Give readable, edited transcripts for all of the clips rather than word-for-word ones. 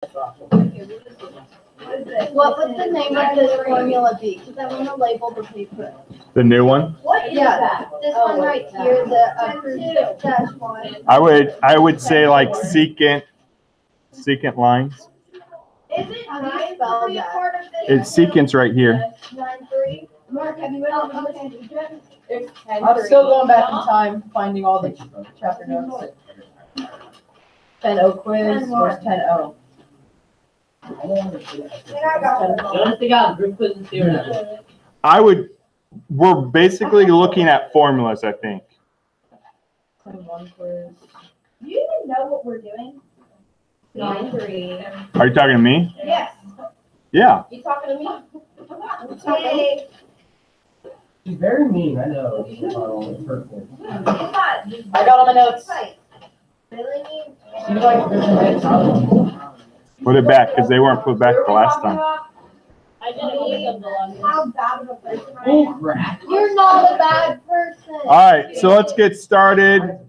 What would the name of this formula be? Because I want to label the paper. The new one? What is that? This one right here, the approved -1. I would say like secant lines. Is it how do you spell that? It's secants right here. 9-3. Mark, have you read all the I'm still going back in time, finding all the chapter notes. 10-0 quiz, where's 10-0? We're basically looking at formulas, I think. 21 quiz. Do you even know what we're doing? 9-3. Are you talking to me? Yes. Yeah. You talking to me? She's very mean, I know. I got all my notes. Really? Seems like there's a red solid. Put it back because they weren't put back the last time. I didn't look up the last How bad of a person I Oh, am. crap. You're not a bad person. All right, so let's get started.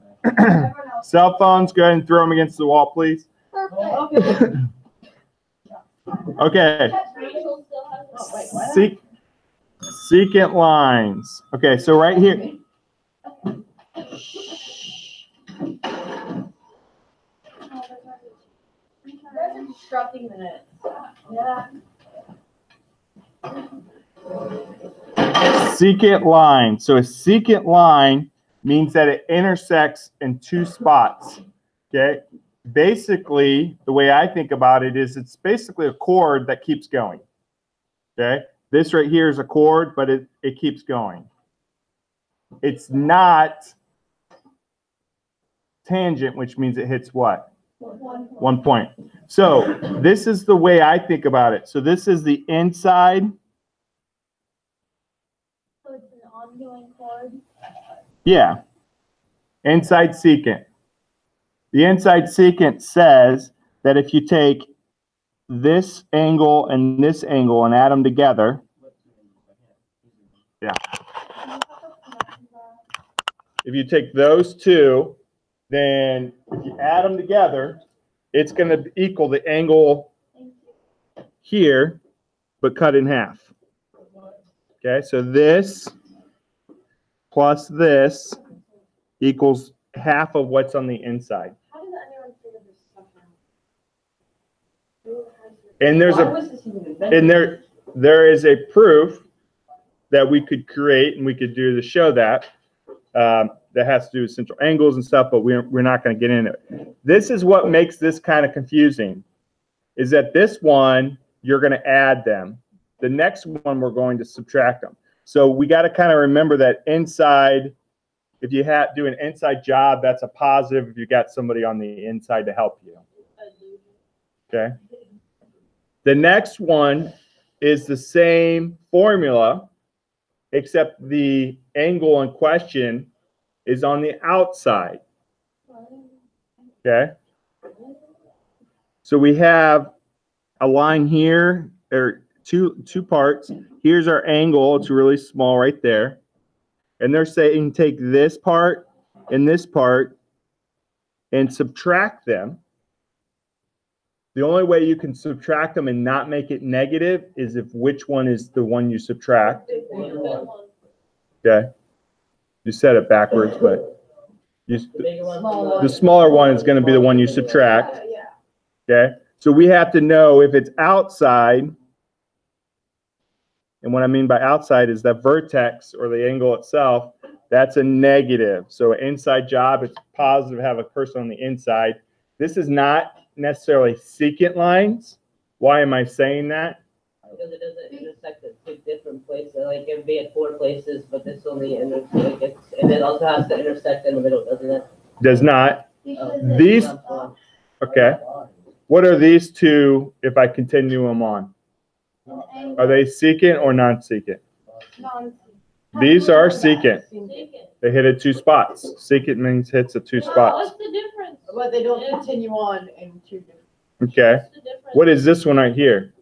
Cell phones, go ahead and throw them against the wall, please. Perfect. Okay. Rachel still has. Oh, wait, what? Secant lines. Okay, so right here. That's obstructing the minutes. Yeah. Secant line. So a secant line means that it intersects in two spots. Okay. Basically, the way I think about it is it's basically a chord that keeps going. Okay. This right here is a chord, but it keeps going. It's not tangent, which means it hits what? 1 point. So this is the way I think about it. So this is the inside. So it's an ongoing chord. Yeah. Inside secant. The inside secant says that if you take this angle and add them together. Yeah. If you take those two, then if you add them together, it's going to equal the angle here, but cut in half. Okay, so this plus this equals half of what's on the inside. How did anyone figure this stuff out? And there's Why a was this even invented? and there is a proof that we could create and we could do to show that that has to do with central angles and stuff, but we're not going to get into it. This is what makes this kind of confusing, is that this one you're going to add them. The next one we're going to subtract them. So we got to kind of remember that inside, if you do an inside job, that's a positive if you got somebody on the inside to help you. Okay. The next one is the same formula, except the angle in question is on the outside. Okay. So we have a line here, or two parts. Here's our angle. It's really small right there. And they're saying take this part and subtract them. The only way you can subtract them and not make it negative is if which one is the one you subtract. Okay. You said it backwards, but the smaller one is going to be the one you subtract. Okay. So we have to know if it's outside. And what I mean by outside is that vertex or the angle itself, that's a negative. So an inside job, it's positive to have a person on the inside. This is not necessarily secant lines. Why am I saying that? Because it doesn't intersect at two different places. Like it would be at 4 places, but this only intersects, and it also has to intersect in the middle, doesn't it? Does not. These, okay. What are these two if I continue them on? Are they secant or non-secant? These are secant. They hit at 2 spots. Secant means hits at 2 spots. What's the difference? But they don't continue on in 2 different. Okay. What's the difference? What is this one right here?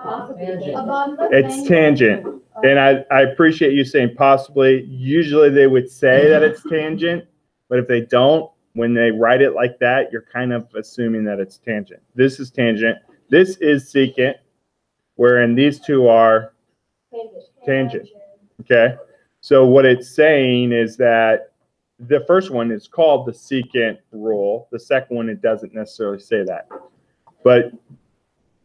It's tangent. And I appreciate you saying possibly. Usually they would say that it's tangent, but if they don't, when they write it like that, you're kind of assuming that it's tangent. This is tangent. This is secant, wherein these two are tangent. Okay. So what it's saying is that the first one is called the secant rule. The second one, it doesn't necessarily say that. But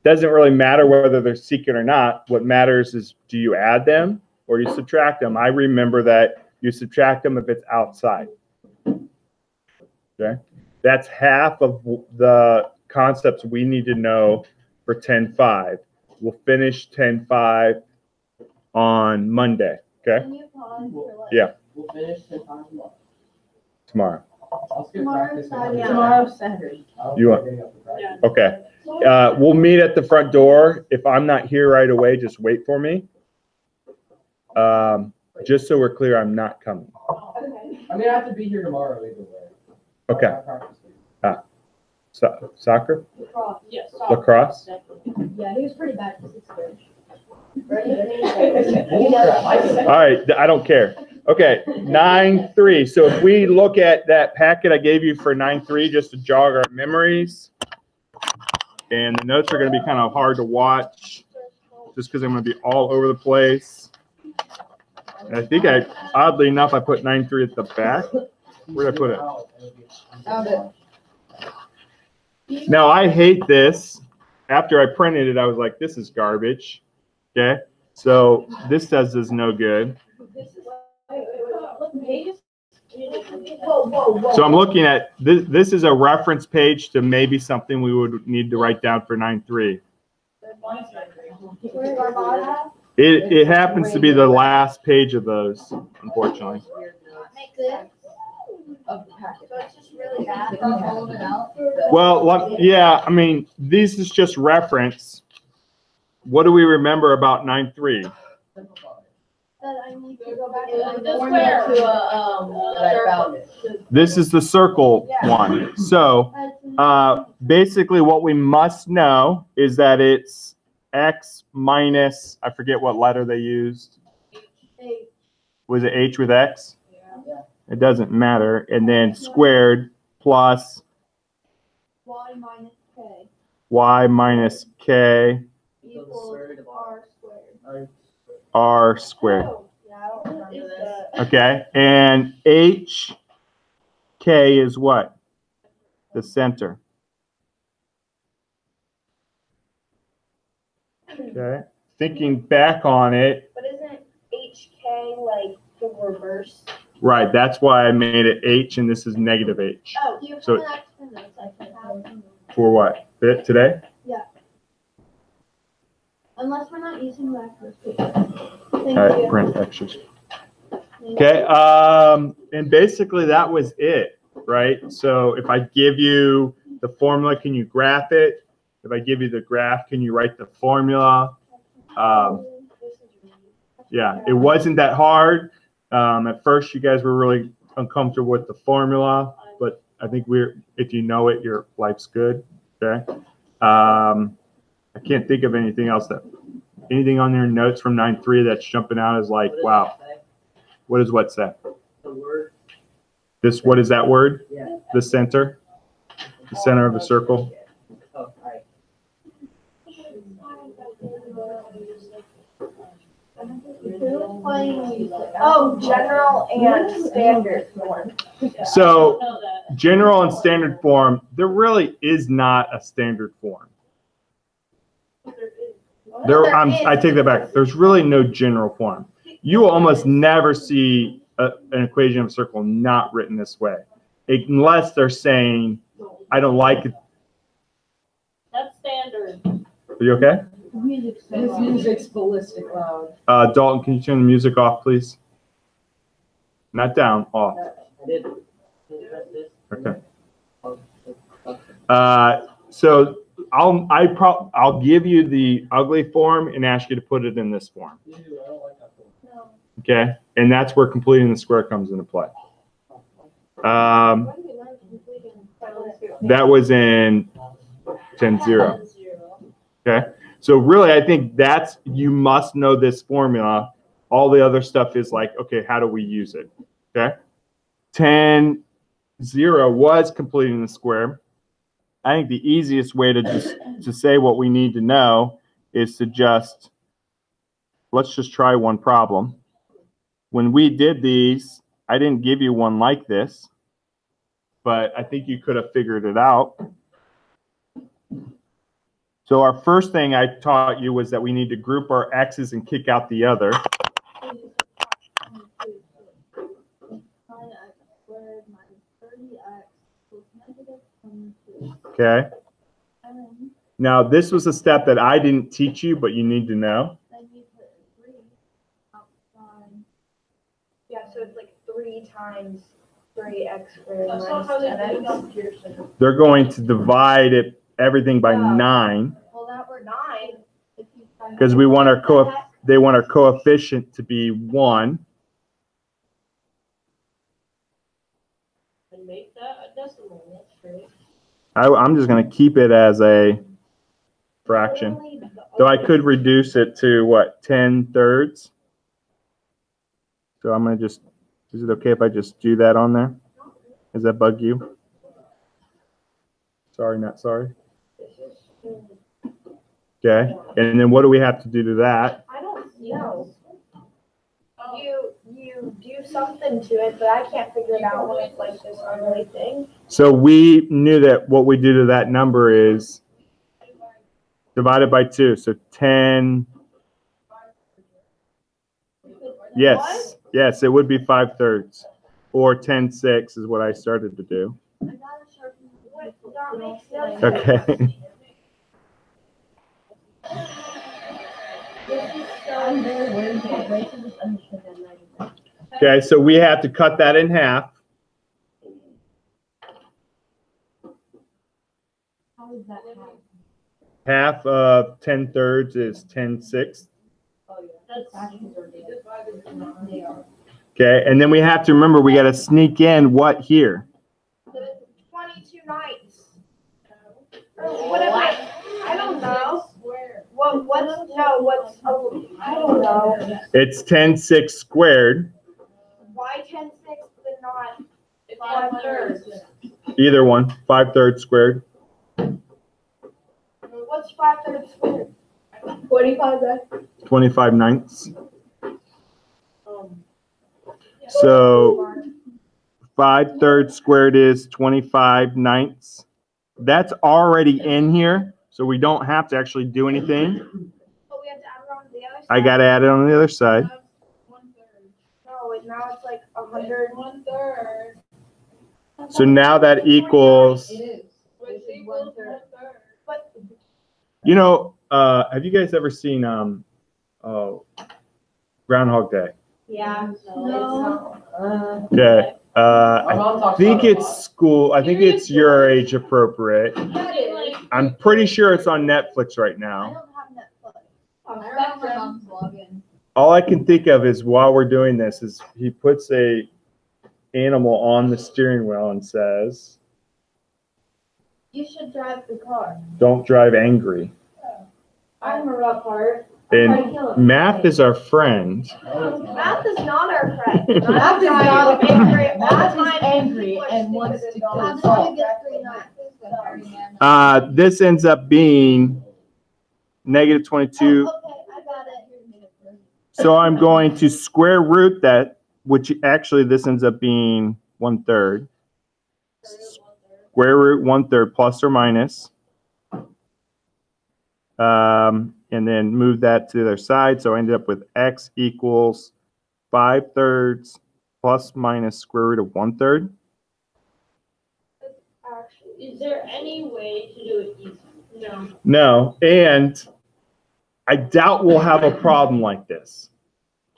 doesn't really matter whether they're secant or not. What matters is, do you add them or you subtract them? I remember that you subtract them if it's outside. Okay. That's half of the concepts we need to know for 10.5. We'll finish 10.5 on Monday. Okay. Can you pause for like? Yeah. We'll finish the time tomorrow. Tomorrow. I'll skip Tomorrow's practice. Saturday. Tomorrow's Saturday. You want- Okay. We'll meet at the front door. If I'm not here right away, just wait for me. Just so we're clear, I'm not coming. I mean, I have to be here tomorrow either way. Okay. I practice. So, soccer? Yes. Lacrosse? Yeah, he was pretty bad in sixth grade. All right, I don't care. Okay, 9.3. So if we look at that packet I gave you for 9.3, just to jog our memories, and the notes are going to be kind of hard to watch, just because I'm going to be all over the place. And I think oddly enough, I put 9.3 at the back. Where did I put it? Found it. Now, I hate this. After I printed it, I was like, this is garbage. Okay, so this does us no good. So I'm looking at this. This is a reference page to maybe something we would need to write down for 9.3. Where's our bottom? It happens to be the last page of those, unfortunately. Makes sense. Of the packet. So it's just really bad from all of it out. Well, yeah, I mean, this is just reference. What do we remember about 9.3? That I need to go back and The formula square. to That I found it. This is the circle one. So basically what we must know is that it's x minus, I forget what letter they used. Was it h with x? Yeah. It doesn't matter. And then squared plus y minus k y minus k equals r squared. r squared. Oh, yeah, I don't remember this. Okay. And h k is what? The center. Okay. Thinking back on it, But isn't HK like the reverse? right, that's why I made it h and this is negative h. Oh, do you have So- an extra notes I can have? For what? Today? Unless we're not using macros. Thank All right, you. print extras. Okay, and basically that was it, right? So if I give you the formula, can you graph it? If I give you the graph, can you write the formula? Yeah, it wasn't that hard. At first, you guys were really uncomfortable with the formula, but I think if you know it, your life's good. Okay. I can't think of anything else anything on their notes from 9.3 that's jumping out as like, wow. What does what say? The word. What is that word? Yeah. The center? The center of the circle? Oh, all right. Oh, general and standard form. So Know that. general and standard form, there really is not a standard form. I take that back. There's really no general form. You will almost never see an equation of a circle not written this way, unless they're saying, I don't like it. That's standard. Are you okay? His music's ballistic loud. Dalton, can you turn the music off, please? Not down, off. I did. Can you press this? Okay. Okay. So I'll give you the ugly form and ask you to put it in this form. I don't like that one. Okay, and that's where completing the square comes into play. That was in 10.0. Okay, so really, I think you must know this formula. All the other stuff is like, okay, how do we use it? Okay, 10.0 0 was completing the square, I think the easiest way to say what we need to know is to just, let's just try one problem. When we did these, I didn't give you one like this, but I think you could have figured it out. So our first thing I taught you was that we need to group our x's and kick out the other. Okay. Now this was a step that I didn't teach you, but you need to know. Yeah, so it's like 3 times 3x squared That's minus not how they 10x. do it. They're going to divide everything by 9 Well, that were 9. because we want our they want our coefficient to be 1. And make that a decimal, that's great. I'm just going to keep it as a fraction. Though I could reduce it to what, 10/3? So I'm going to just, is it okay if I just do that on there? Does that bug you? Sorry, not sorry. Okay, and then what do we have to do to that? I don't know. You do something to it, but I can't figure it out when it's like this ugly thing. So we knew that what we do to that number is divided by 2. So 10. Yes, yes, it would be 5/3. Or 10/6 is what I started to do. What, that makes sense. Okay. I'm very worried about Rachel just understood that. Okay, so we have to cut that in half. How is that happening? Half of 10/3 is 10/6. Okay, and then we have to remember we got to sneak in what here? 22 nights. What am I don't know. I don't know. It's 10/6 squared. Why 10/6 but not It's 5/3? Either one, 5/3 squared. What's 5/3 squared? 25 ninths. So 5/3 squared is 25 ninths. That's already in here, so we don't have to actually do anything. But we have to add it on the other side. I got to add it on the other side. No, now it's like 100. 1/3. So now that equals, Which equals 1/3. But you know, have you guys ever seen Groundhog Day? yeah, No. Okay. My I mom talks think about it a it's school. I think it's your age appropriate. that is. I'm pretty sure it's on Netflix right I now. don't have Netflix. I remember mom's login. All I can think of is while we're doing this is he puts a animal on the steering wheel and says, You should drive the car. "Don't drive angry." I remember that part. And math is our friend. Math is not our friend. Math is not angry. Math is angry and wants to How go. did you get 3 9? This ends up being negative 22. Okay, I got it. So I'm going to square root that, which actually this ends up being 1/3. Square root 1/3 plus or minus. And then move that to the other side. So I ended up with x equals 5/3 plus minus square root of 1/3. Is there any way to do it easy? No. No, and I doubt we'll have a problem like this.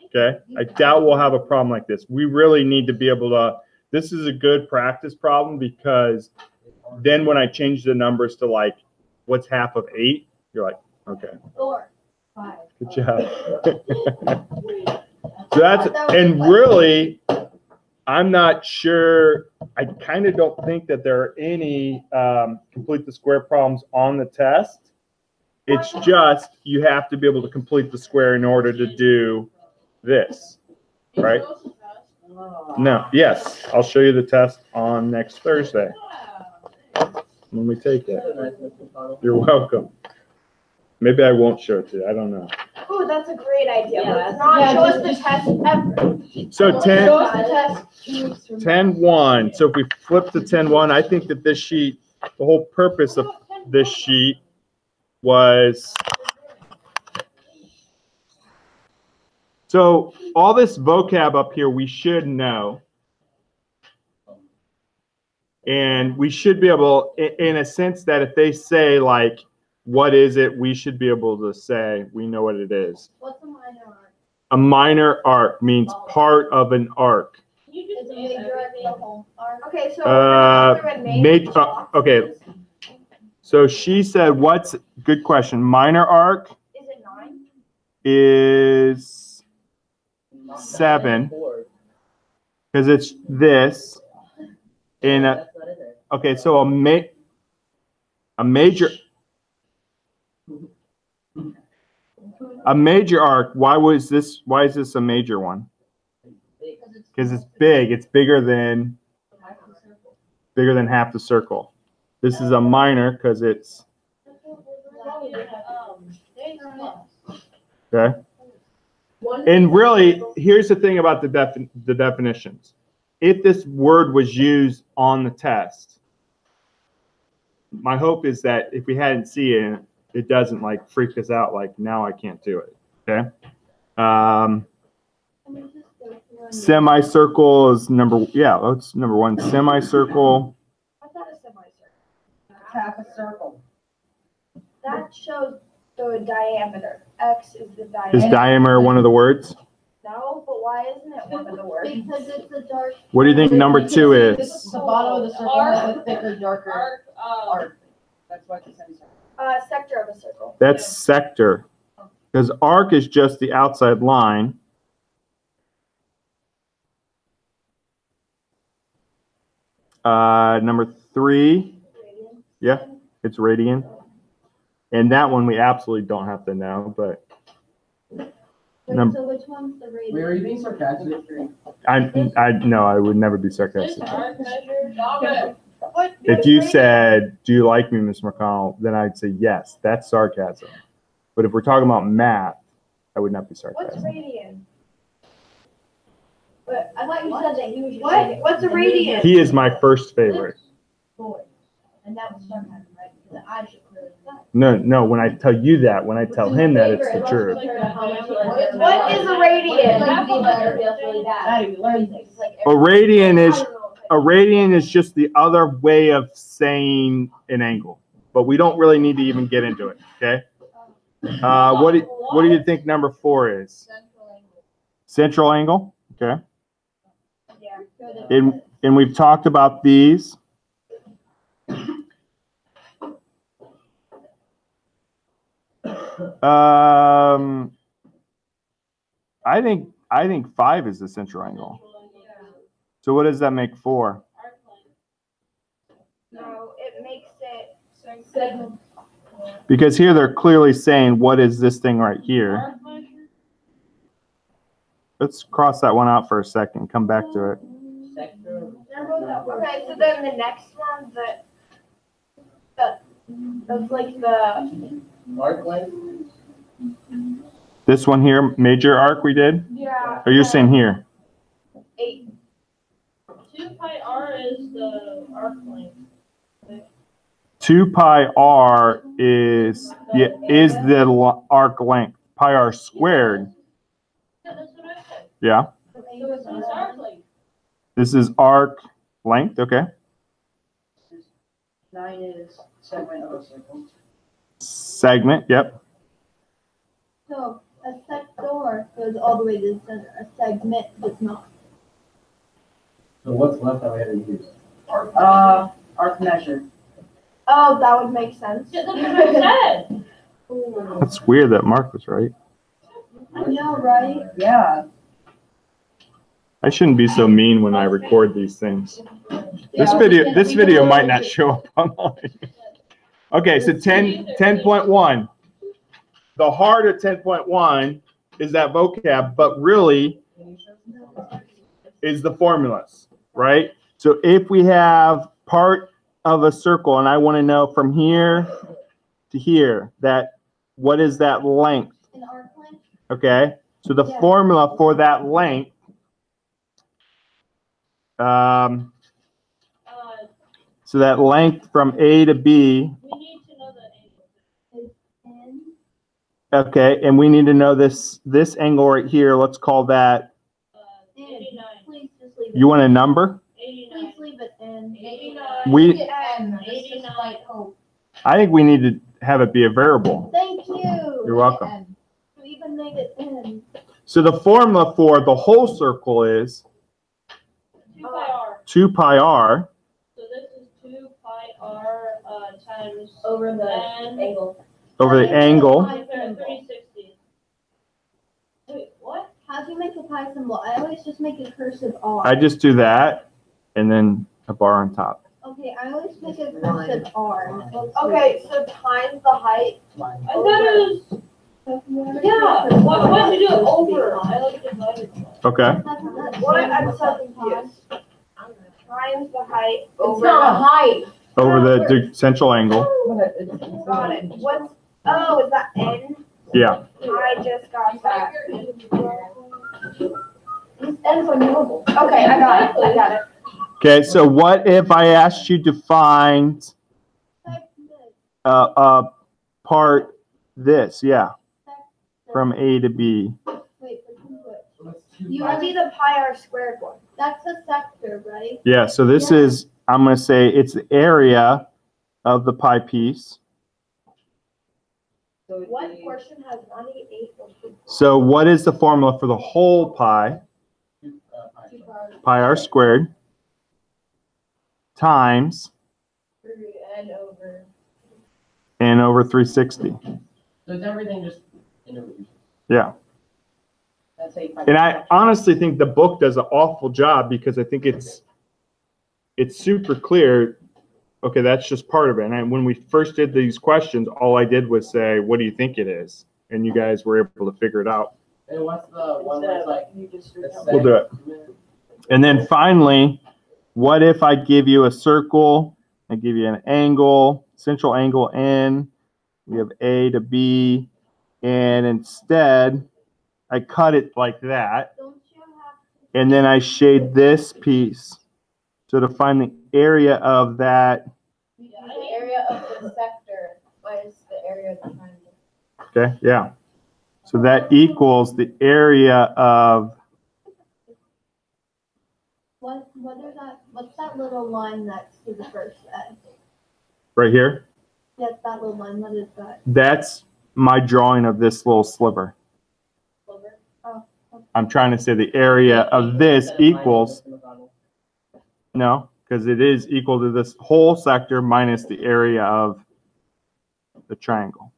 Okay, I doubt we'll have a problem like this. We really need to be able to, this is a good practice problem because then when I change the numbers to like, what's half of 8? You're like, okay, 4, 5. good job. So that's, and really, I'm not sure, I kind of don't think that there are any complete the square problems on the test. It's just, you have to be able to complete the square in order to do this, right? No, yes, I'll show you the test on next Thursday when we take it. You're welcome. Maybe I won't show it to you. I don't know. Ooh, that's a great idea. Yeah, Let's that's- not yeah, show us just- the test ever. So Show 10, us the test 2 weeks from now. 10-1. So if we flip to 10-1, I think that this sheet, the whole purpose of this sheet was, so all this vocab up here, we should know. And we should be able, in a sense that if they say like, what is it? We should be able to say, we know what it is. What's a minor arc? A minor arc means part of an arc. You Is just a name major arc the everything. whole arc? Okay, so. Okay. So she said, what's, good question. Minor arc Is it 9? is 7, because it's this. In a, That's not in there. okay, so a major arc, why is this a major one? Because it's big. It's bigger than half the circle. This is a minor because it's, okay. And really, here's the thing about the definitions. If this word was used on the test, my hope is that if we hadn't seen it, it doesn't like freak us out like now I can't do it. Okay. Semicircle is that's number 1. Semicircle. What's that a semicircle? Half a circle. That shows the diameter. X is the Is diameter. diameter one of the words? No, but why isn't it one of the words? Because it's a dark. What do you think number 2 is? The bottom of the circle has a thicker, darker Arc, arc. That's why it's a semicircle. Sector of a circle. That's sector. Because arc is just the outside line. Number 3, yeah, it's radian. And that one we absolutely don't have to know, but Wait, Number- so which one's the Wait, are you radius? being sarcastic? I no, I would never be this sarcastic. arc measure, stop it. What? If you said, "Do you like me, Miss McConnell?" then I'd say yes. That's sarcasm. But if we're talking about math, I would not be What's sarcastic. radian? But I thought you said that he was. What? What's a radian? He is my first favorite. Boy. And that was sarcasm, right? Because I should clearly. No. When I tell you that, when I tell him that, it's the truth. What is a radian? A radian is just the other way of saying an angle, but we don't really need to even get into it. Okay. What do you think number 4 is? Central angle. Okay. Yeah. And we've talked about these. I think 5 is the central angle. So what does that make 4? No, it makes it segment. Because here they're clearly saying, what is this thing right here? Arc measure? Let's cross that one out for a second, come back to it. Sector. Okay, so then the next one, that's like the. Arc length. This one here, major arc we did? Yeah. Or you're saying here? 8. 2 pi r is the arc length. 2 pi r is the arc length. Pi r squared, Yeah, that's what I said. yeah. So it's arc length. This is arc length, okay. 9 is segment of a circle. Segment, yep. So a sector goes all the way to the center. A segment does not. So what's left that we haven't used? Arc measure. Oh, that would make sense. Yeah, that's what I said. Ooh. That's weird that Mark was right. I know, right? Yeah. I shouldn't be so mean when I record these things. This Yeah, video might not show up online. Okay, so 10.1. The heart of 10.1 is that vocab, but really is the formulas, right? So if we have part of a circle and I want to know from here to here, what is that length? An arc length? Okay, so the formula for that length, so that length from A to B, We need to know the angle. N. okay, and we need to know this angle right here. Let's call that, 89. Please just leave it. you want a number? 89. Please leave it N. 89. We, N, 89. I think we need to have it be a variable. Thank you. You're welcome. N. You even made it N. So the formula for the whole circle is 2 pi r. 2 pi r. So this is 2 pi r times Over the n angle. over the angle. 360. Wait, what? How do you make a pi symbol? I always just make a cursive R. I just do that and then a bar on top. Okay, I always make a cursive R. and it looks Okay, so times the height. I thought it was. weird. Yeah. Why did you do it over? I like divided. Okay. What? I'm so confused. Times the height. It's not height. Over the central angle. Got it. Oh, is that N? Yeah. I just got that. These N's are knowable. Okay, I got it. Okay, so what if I asked you to find part this, yeah, from A to B? Wait, Let's do You I already need the pi r squared one. that's a sector, right? Yeah, so this is, I'm going to say it's the area of the pi piece. What portion has 188? So what is the formula for the whole pi? Pi r squared times N over. n over 360. So it's everything just interviews. Yeah. That's how you find And I the honestly think the book does an awful job because I think it's super clear. Okay, that's just part of it. And when we first did these questions, all I did was say, what do you think it is? And you guys were able to figure it out. And what's the one that's like? We'll do it. And then finally, what if I give you a circle? I give you an angle, central angle N. We have A to B. And instead, I cut it like that. Don't you have And then I shade this piece. So to find the area of that, The area of the sector minus the area of the triangle. okay, yeah. So that equals the area of, what's that little line next to the first A? right here, Yes, that little line, what is that? that's my drawing of this little sliver. I'm trying to say the area of this equals, no, because it is equal to this whole sector minus the area of the triangle.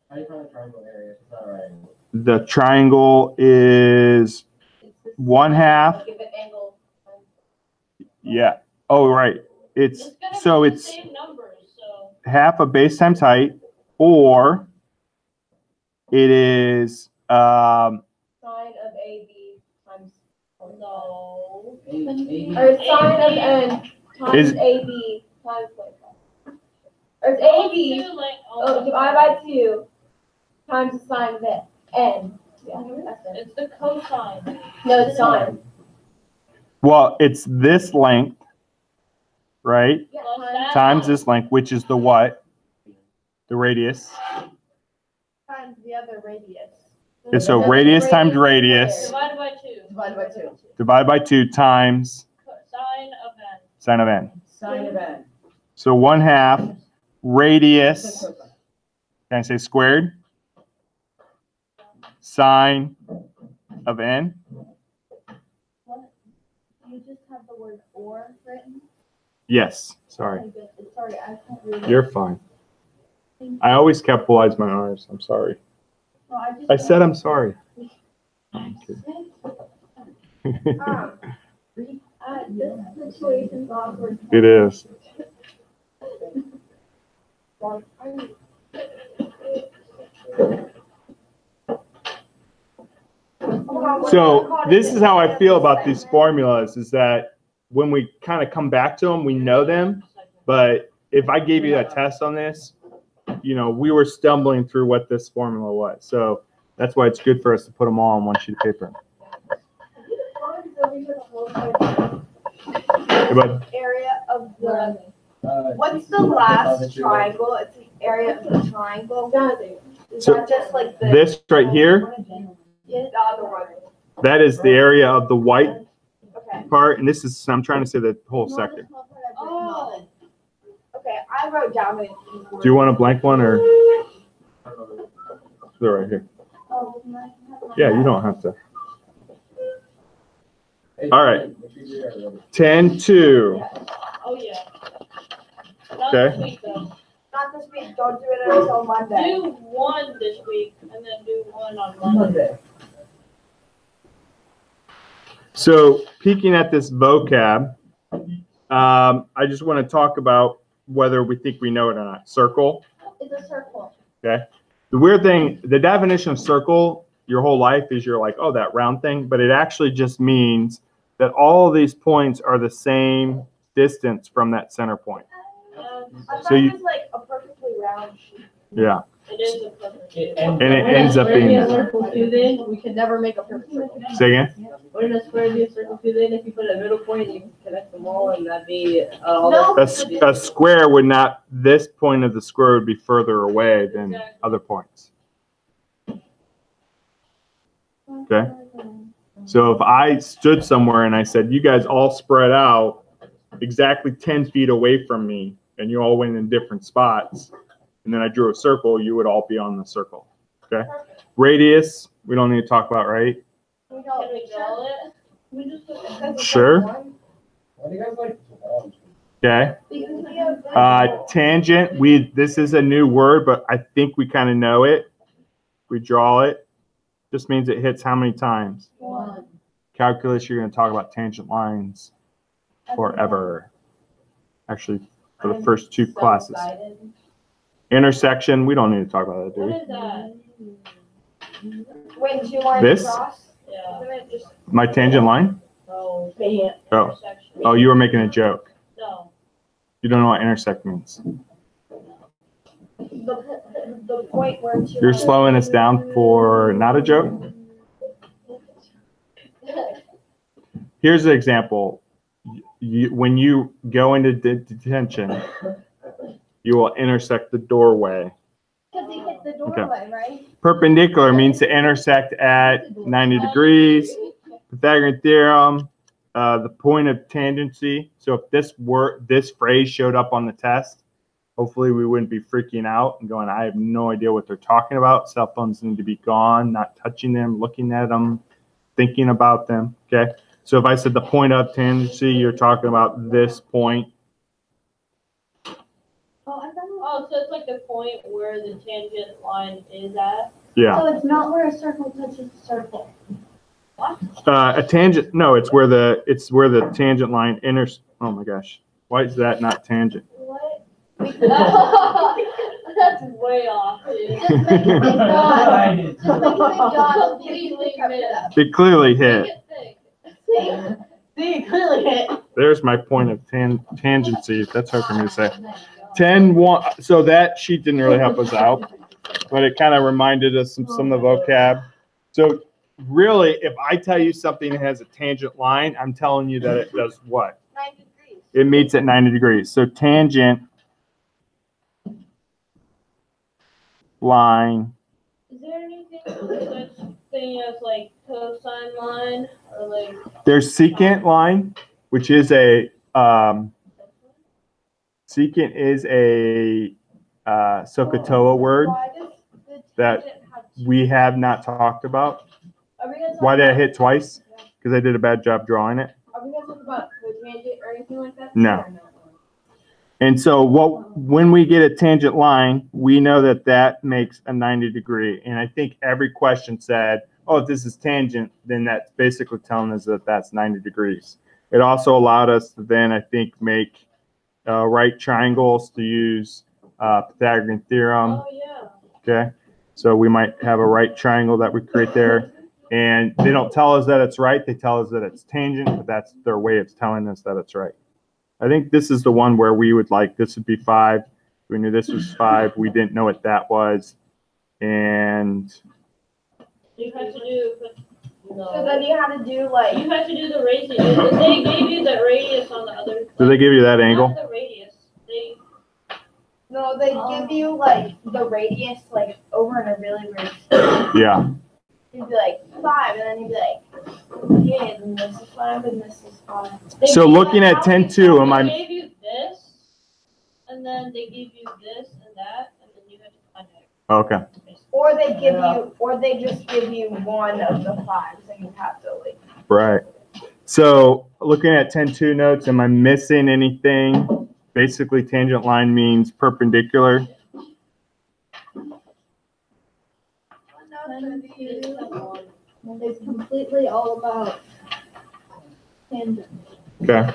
How do you find the triangle area? It's not right. The triangle is It's 1/2. Give it angle. Yeah. Oh, right. It's It's so gonna be the it's same numbers, so. half of base times height, or it is Sine of AB times. No. Or sine of N times Is- AB times like that. Or it's AB, divided by 2 times the sine of N. Yeah, that's it. It's the cosine. No, it's sine. well, it's this length, right? Yeah, Plus times- that. Times this length, which is the what? The radius. Times the other radius. And so radius times radius Divided by 2. Divided by 2. divided by 2 times Sine of n. sine of n. Sine of n. So 1/2 radius, can I say squared? Sine of n. What? You just have the word or written? Yes, sorry. Okay, good. Sorry, I can't read it. You're fine. I always capitalize my R's. I'm sorry. No, I said I'm sorry. This situation's awkward. It is. So this is how I feel about these formulas, is that when we kind of come back to them, we know them. But if I gave you a test on this, you know, we were stumbling through what this formula was. So that's why it's good for us to put them all on one sheet of paper. Hey, bud. Area of the, Uh, what's the last triangle? It's the area of the triangle. Is So that just like the? This right here, Yeah, the other one. that is the area of the white Okay. part, and this is, I'm trying to say the whole sector. Oh. Okay, I wrote down it. Do you want a blank one, or they're right here? Oh, Yeah, you don't have to. hey, All right. make sure you're ready. 10-2. Oh, yeah. Not Okay. this week, though. Not this week, don't do it until Monday. Do one this week and then do one on Monday. So peeking at this vocab, I just want to talk about whether we think we know it or not. Circle. It's a circle. Okay. The weird thing, the definition of circle your whole life is you're like, oh, that round thing, but it actually just means that all of these points are the same distance from that center point. I So thought you- it was like a perfectly round sheet. Yeah. It is a perfect. And it ends up being Square be a that. circle too then? We could never make a perfect circle. Say again? Wouldn't a square be a circle too then? If you put a middle point, you can connect them all and that'd be, all No. that. A square would not, this point of the square would be further away than Exactly. other points. Okay. So if I stood somewhere and I said, you guys all spread out exactly 10 feet away from me, and you all went in different spots, and then I drew a circle, you would all be on the circle. Okay. Radius, we don't need to talk about, right? We Can don't we draw it? We just put it as a Sure. one. Why do you guys like? Okay. Because we have. Tangent, this is a new word, but I think we kind of know it. We draw it. Just means it hits how many times? One. Calculus, you're going to talk about tangent lines forever. Actually, for the first two classes. Intersection, we don't need to talk about that, do What we? is that? Wait, do you want This? to cross? Yeah. Isn't it just? My tangent line? Oh, Oh, intersection. oh, you were making a joke. No. You don't know what intersect means. The point where two. You're slowing us down for not a joke? Here's an example. When you go into detention, you will intersect the doorway. Because he hit the doorway, right? Perpendicular means to intersect at 90 degrees. Pythagorean theorem, the point of tangency. So if this phrase showed up on the test, hopefully we wouldn't be freaking out and going, I have no idea what they're talking about. Cell phones need to be gone, not touching them, looking at them, thinking about them. Okay. So if I said the point of tangency, you're talking about this point. Oh, so it's like the point where the tangent line is at? Yeah. So it's not where a circle touches a circle. A tangent, no, it's where the tangent line enters. Oh my gosh. Why is that not tangent? What? That's way off, dude. Just make it big dot. Just make it big dot. Please pick it up. It clearly hit. Make it thick. See? See, clearly hit. There's my point of tangency. That's hard for me to say. 10-1. So that sheet didn't really help us out, but it kind of reminded us some of the vocab. So really, if I tell you something has a tangent line, I'm telling you that it does what? 9 degrees. It meets at 90 degrees. So tangent line. Is there anything such thing as like cosine line or like? There's secant line, which is a secant is a SOHCAHTOA word Why does the that tangent have two- we have not talked about. Are we gonna talk Why did I about- hit twice? Because I did a bad job drawing it. Are we gonna talk about cotangent or anything like that? No. And so when we get a tangent line, we know that that makes a 90 degree. And I think every question said, oh, if this is tangent, then that's basically telling us that that's 90 degrees. It also allowed us to then, I think, make right triangles to use Pythagorean theorem. Oh, yeah. Okay. So we might have a right triangle that we create there. And they don't tell us that it's right. They tell us that it's tangent, but that's their way of telling us that it's right. I think this is the one where we would like, this would be 5. We knew this was 5. We didn't know what that was. And You have to do, So then you had to do like, you have to do the radius. They gave you the radius on the other. do they give you that Not angle? the radius. They, no, they give you like the radius like over in a really weird spot. Yeah. You'd be like 5, and then you'd be like, okay, and this is 5, and this is 5. they So gave looking you- at 10-2, am They I, gave you this, and then they give you this and that, and then you have to find it. okay. Or they give you, or they just give you one of the 5s, and you have to like. Right. So looking at 10-2 notes, am I missing anything? Basically, tangent line means perpendicular. It's completely all about tangent. Okay.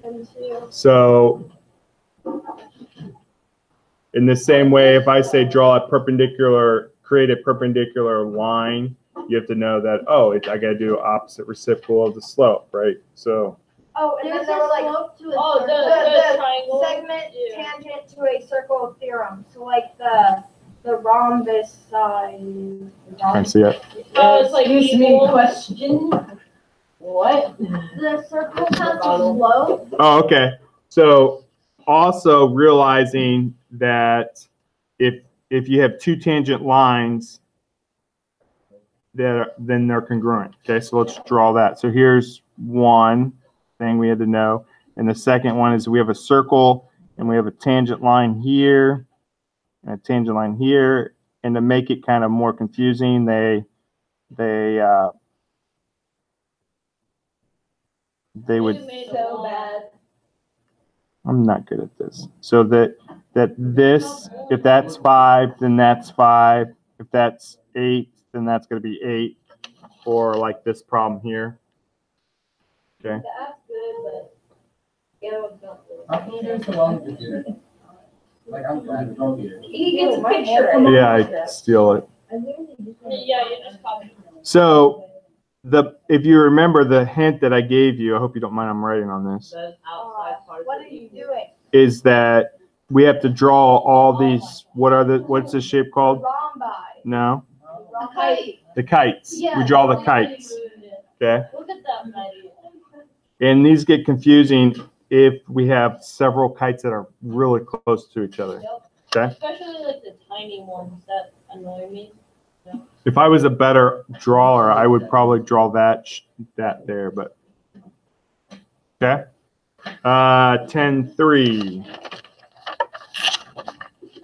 10-2. So in the same way, if I say draw a perpendicular, create a perpendicular line, you have to know that, oh, I got to do opposite reciprocal of the slope, right? So, Oh, and then There's there a were like slope to a Oh, circle. the triangle. segment Yeah. tangent to a circle theorem. So like the rhombus side. I see it. Oh, it's like Excuse me, equal. question? What? The circle has a slope. Oh, okay. So also realizing that if you have 2 tangent lines, then they're congruent. Okay, so let's draw that. So here's one thing we had to know. And the second one is we have a circle and we have a tangent line here and a tangent line here. And to make it kind of more confusing, they would, You made a So wall. bad. I'm not good at this. So that this, if that's 5, then that's 5. If that's 8, then that's going to be 8. Or like this problem here. Okay. That's good, but yellow's not good. How come you're so long with your? Like, I'm glad to know you. He gets a picture. Yeah, I steal it. Yeah, you just copy. So if you remember the hint that I gave you, I hope you don't mind I'm writing on this, Those outside parts. What of are you the- doing? is that we have to draw all these, what's this shape called? Rhombi. No, A kite. the kites. We Yeah. draw the kites, okay? Look at that, Maddie. And these get confusing if we have several kites that are really close to each other, okay? Especially like the tiny ones that annoy me. If I was a better drawer, I would probably draw that there, but, okay? 10-3,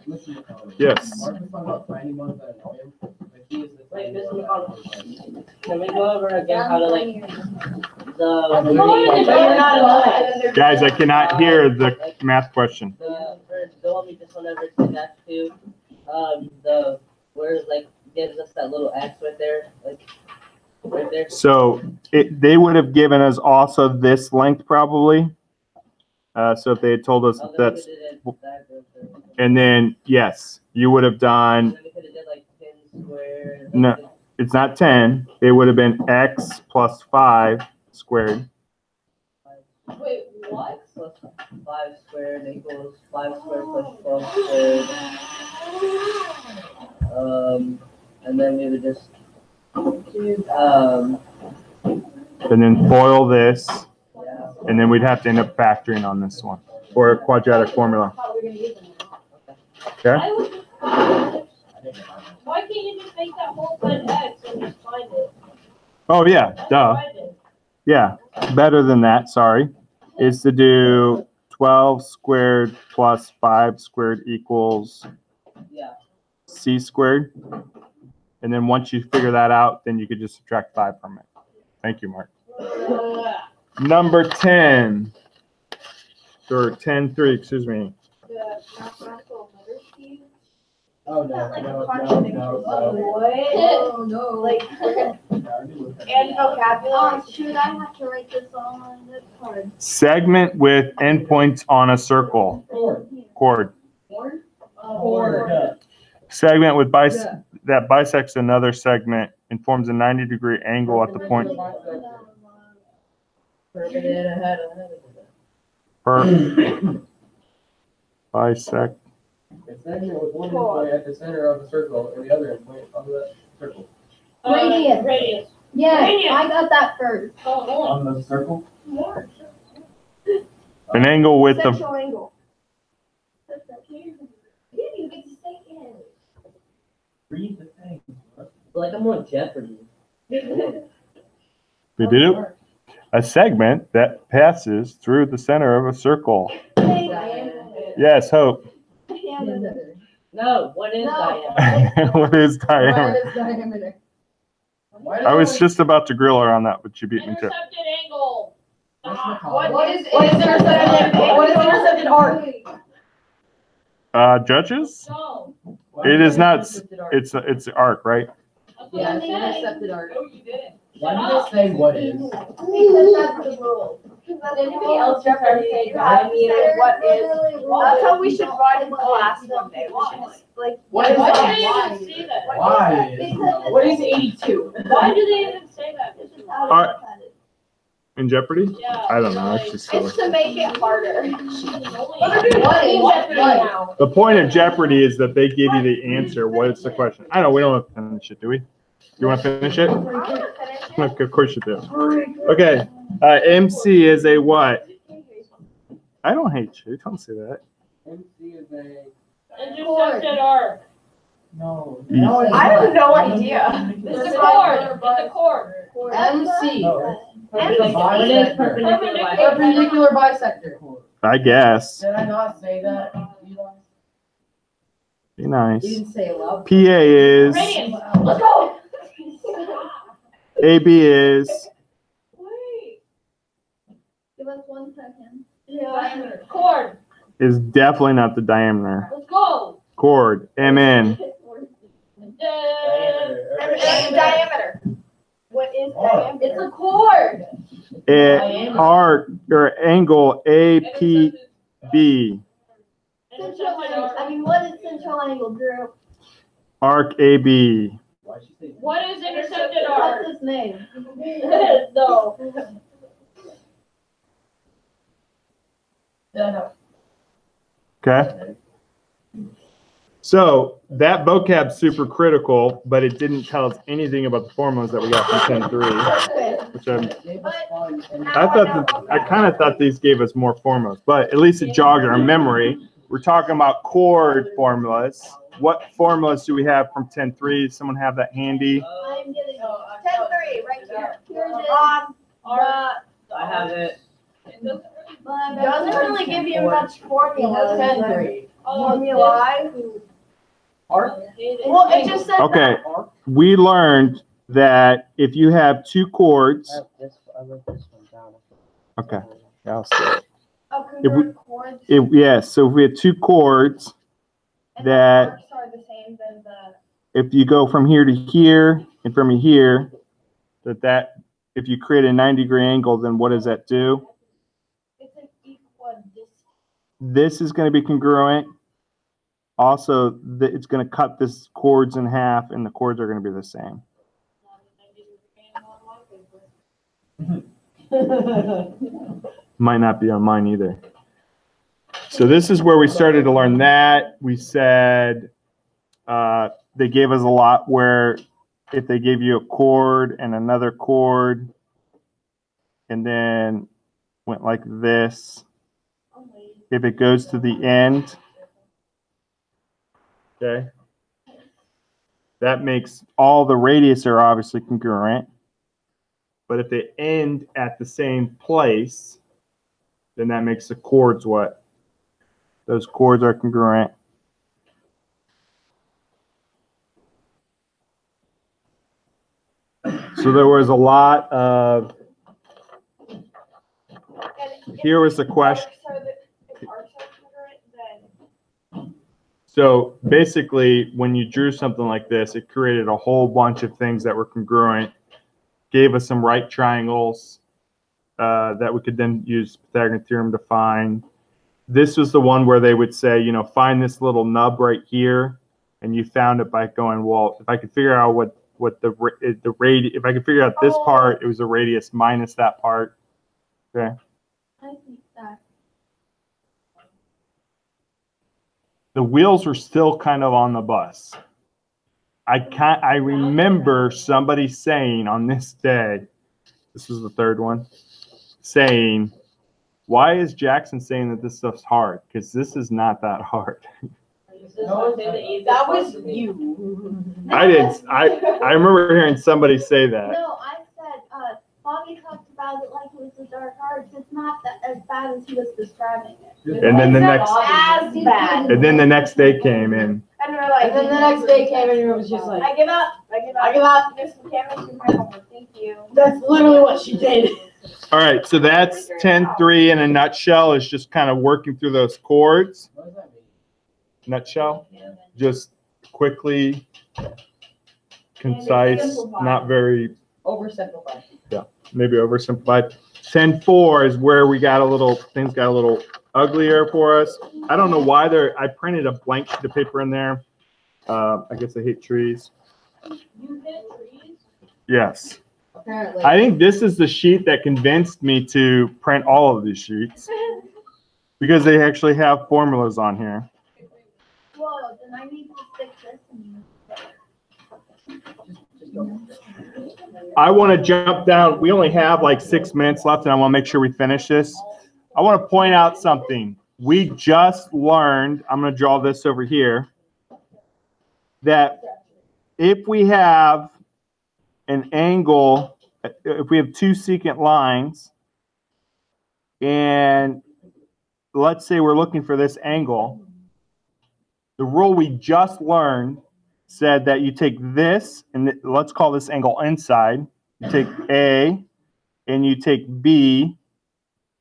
Listen, yes. Mark was talking about finding ones that annoy him. Like, he is the Wait, kind Mr. of- McConnell, can we go over again how to like Oh, the. you're not alive. Guys, I cannot hear the math question. The one we just went over to that too, where it like gives us that little X right there, like, right there. So they would have given us also this length probably. So if they had told us Oh, then we that's, could've did that, and then, yes, you would have and done, then we could have did like 10 squared. No. it's not 10, it would have been x plus 5 squared. Wait, what? Plus 5 squared equals 5 squared plus 12 squared. And then we would just do, And then FOIL this, yeah. and then we'd have to end up factoring on this one, or a quadratic formula, okay? I would, why can't you just make that whole side X and just find it? Oh, yeah, That's duh. what I did. Yeah, better than that, sorry, is to do 12 squared plus 5 squared equals Yeah. c squared. And then once you figure that out, then you could just subtract 5 from it. Thank you, Mark. Number 10, or 10-3, excuse me. The mathematical literacy. Oh, no, Like no, no, contradictions. no, What? Oh, no. Like, and vocabulary. Should I have to write this all on the card? Segment with endpoints on a circle. Chord. Or Segment with that bisects another segment and forms a 90-degree angle at the point per bisect. A segment with one endpoint at the center of a circle and the other endpoint on the circle. Radius. Radius. Yeah, I got that first. Oh, On the circle? An angle with the Sexual angle. Read the thing. Like I'm on Jeopardy. we did it. A segment that passes through the center of a circle. Yes, Hope. No, what is No. diameter? What is diameter? What is diameter? I was just about to grill her on that, but you beat me to it. intercepted angle. What is intercepted arc? Judges? No. It is not. It's the arc, right? That's what Yeah, I it's said. intercepted arc. No, you didn't. Why did they say what is? Because that's the rule. Anybody else just ever say diameter? What is? That's how we should write in class one day. We should just, like. What is Why that? do they even say that? Why is? Because What is 82? Why do they even say that? This is how Alright. it's said. In Jeopardy? Yeah. I don't know. It's just silly. It's to make it harder. What? The point of Jeopardy is that they give you the answer. What's the question? I know we don't have to finish it, do we? You want to finish it? Of course you do. Okay. MC is a what? I don't hate you. Don't say that. MC is a. Intercepted arc. No. No, I have no idea. It's a chord. It's a chord. MC. No. What is perpendicular Perpendicular bisector. I guess. Did I not say that? Eli? Be nice. You didn't say love. PA is. Radius. Let's go. AB is. Wait. Give us 1 second. Diameter. Chord. Is definitely not the diameter. Let's go. Chord. MN. Diameter. What is diameter? It's a chord. Arc or angle APB. Central angle. I mean, what is central angle, Drew? Arc AB. Why'd she say? What is intercepted arc? What's his name? No. Okay. So that vocab's super critical, but it didn't tell us anything about the formulas that we got from 10.3, which Gave us fun and. I kind of thought these gave us more formulas, but at least it jogged our memory. We're talking about chord formulas. What formulas do we have from 10.3? Someone have that handy? I'm getting 10-3 right here. Here it is. I have it. It doesn't really. Doesn't really give you much formula. 10-3. Formula. Arc? Well, it just said. Okay. Arc? We learned that if you have two chords, I wrote this one down. okay, yeah, I'll say it. Oh, If we- congruent chords. Yes, so if we have two chords, And the that- arcs are the same than the. if you go from here to here and from here, if you create a 90-degree angle, then what does that do? It's an equidistant. This is going to be congruent. Also, it's going to cut this chords in half, and the chords are going to be the same. Might not be on mine either. So this is where we started to learn that. We said they gave us a lot where if they gave you a chord and another chord, and then went like this, if it goes to the end, okay, that makes all the radius are obviously congruent. But if they end at the same place, then that makes the chords what? Those chords are congruent. So there was a lot of, here was the question. So basically, when you drew something like this, it created a whole bunch of things that were congruent, gave us some right triangles that we could then use Pythagorean theorem to find. This was the one where they would say, you know, find this little nub right here. and you found it by going, well, if I could figure out what the radius, if I could figure out this part, it was the radius minus that part. Okay. I think that. The wheels were still kind of on the bus. I remember somebody saying on this day, this was the third one, saying, why is Jackson saying that this stuff's hard? Because this is not that hard. That was you. I remember hearing somebody say that. No, I said, Bobby talked about it like it was a dark art. It's not that as bad as he was describing it. And then the It's next, not as bad. and then the next day came in. And we're like, And then the next day came and it was just like, I give up. I give up. I give up. This can't make my homework. Thank you. That's literally what she did. All right, so that's 10.3 in a nutshell, is just kind of working through those chords. What does that mean? Nutshell, just quickly, concise, not very, Oversimplified. maybe oversimplified. 10.4 is where we got things got a little uglier for us. I don't know why I printed a blank sheet of paper in there. I guess I hate trees. You hit trees? Yes. Apparently. I think this is the sheet that convinced me to print all of these sheets because they actually have formulas on here. Whoa, then I need to stick this in. I want to jump down. We only have like 6 minutes left, and I want to make sure we finish this. I want to point out something. We just learned, I'm going to draw this over here, that if we have an angle, if we have two secant lines, and let's say we're looking for this angle, the rule we just learned said that you take this, and let's call this angle inside. You take A, and you take B,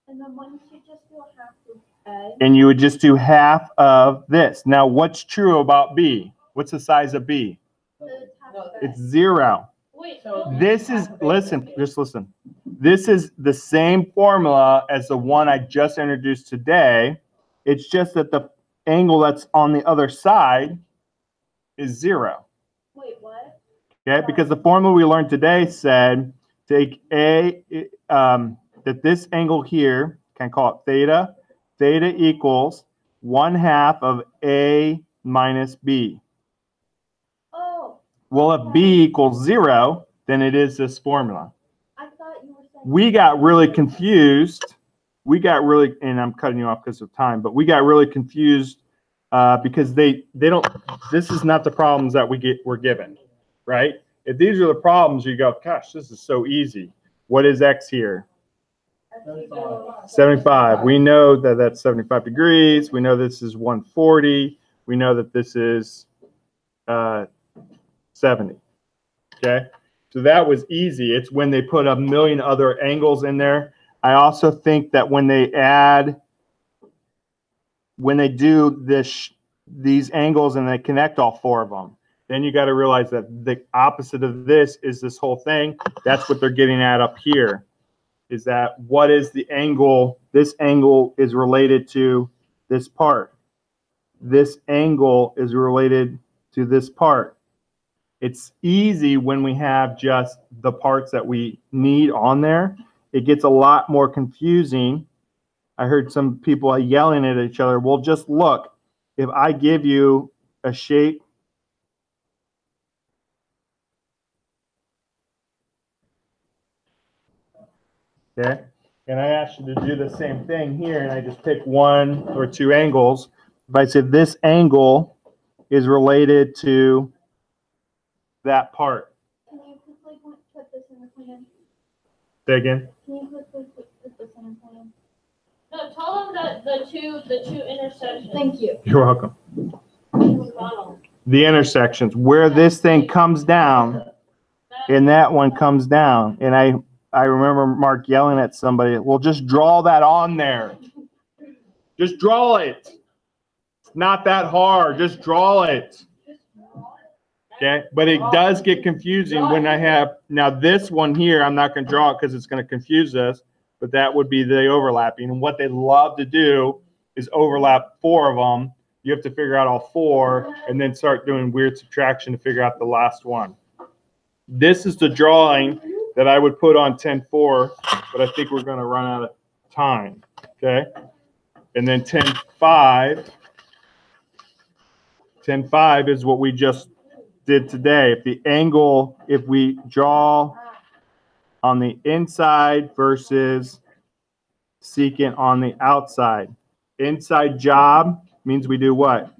And then once you just do half of A. and you would just do half of this. Now, what's true about B? What's the size of B? It's 0. Wait, So- This is, listen, just listen. This is the same formula as the one I just introduced today. It's just that the angle that's on the other side is 0. Wait, what? Okay, because the formula we learned today said take A, that this angle here, can call it theta. Theta equals 1/2 of A minus B. Oh, Well, if B equals 0, then it is this formula. I thought you were saying. We got really confused. And I'm cutting you off because of time, but we got really confused because they don't, this is not the problems that we're given, right? If these are the problems, you go, gosh, this is so easy. What is X here? 75. We know that that's 75 degrees. We know this is 140. We know that this is 70. Okay, so that was easy. It's when they put a million other angles in there. I also think that when they do these angles and they connect all 4 of them, then you got to realize that the opposite of this is this whole thing. That's what they're getting at up here, is that what is the angle? This angle is related to this part. This angle is related to this part. It's easy when we have just the parts that we need on there. It gets a lot more confusing. I heard some people yelling at each other. Well, just look. If I give you a shape, okay, and I ask you to do the same thing here, and I just pick 1 or 2 angles. If I said this angle is related to that part. Can you quickly put this in the plan? Say again. Can you quickly put this in the plan? No, tell them that the two intersections. Thank you. You're welcome. Ronald. The intersections where this thing comes down and that one comes down. And I remember Mark yelling at somebody, well, just draw that on there. Just draw it. It's not that hard. Just draw it. Okay, but it does get confusing when I have, now this one here, I'm not going to draw it because it's going to confuse us, but that would be the overlapping. And what they love to do is overlap 4 of them. you have to figure out all 4 and then start doing weird subtraction to figure out the last one. This is the drawing that I would put on 10-4, but I think we're going to run out of time. Okay. And then 10-5 is what we just did today. If we draw on the inside versus secant on the outside. Inside job means we do what?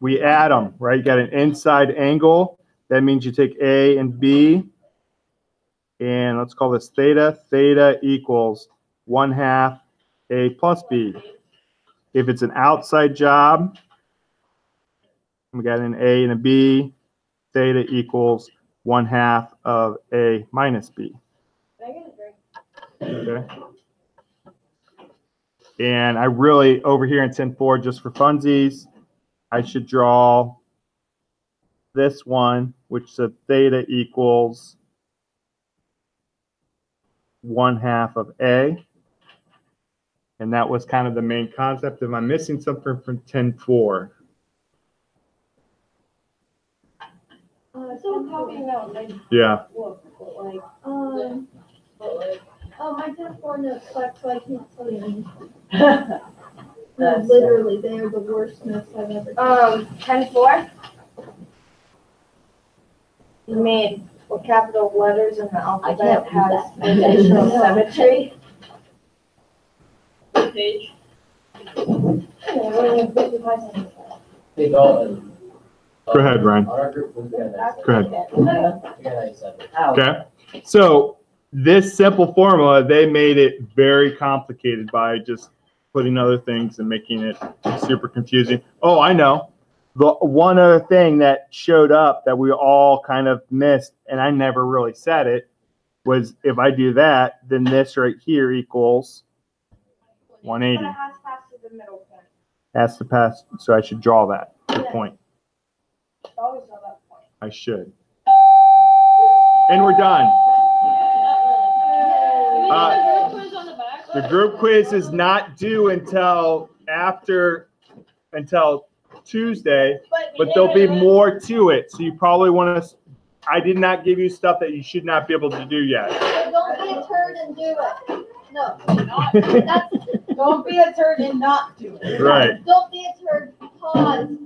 We add them, right? You got an inside angle. That means you take A and B, and let's call this theta. Theta equals 1/2 A plus B. If it's an outside job, we got an A and a B, theta equals 1/2 of A minus B. Okay. And I really, over here in 10-4, just for funsies, I should draw this one, which said theta equals 1/2 of A. And that was kind of the main concept. Am I missing something from 10-4? So copying that like Yeah. look, but like oh my 10-4 notes suck, so I can't tell you anything. No, literally, they are the worst notes I've ever done. 10-4? You mean what capital letters in the alphabet has relational symmetry? Page. Hey, Dalton. Go ahead, Ryan. On our group, we got Go ahead. 97. Okay. So this simple formula, they made it very complicated by just putting other things and making it super confusing. Oh, I know. The one other thing that showed up that we all kind of missed, and I never really said it, was if I do that, then this right here equals 180. But it has to pass through the middle point. Has to pass, so I should draw that point. Always draw that point. I should. And we're done. The group quiz is not due until Tuesday, but there'll be more to it. So you probably want to. I did not give you stuff that you should not be able to do yet. So don't be a turd and do it. No, that's Don't be a turd and not do it. Right. don't be a turd. Pause.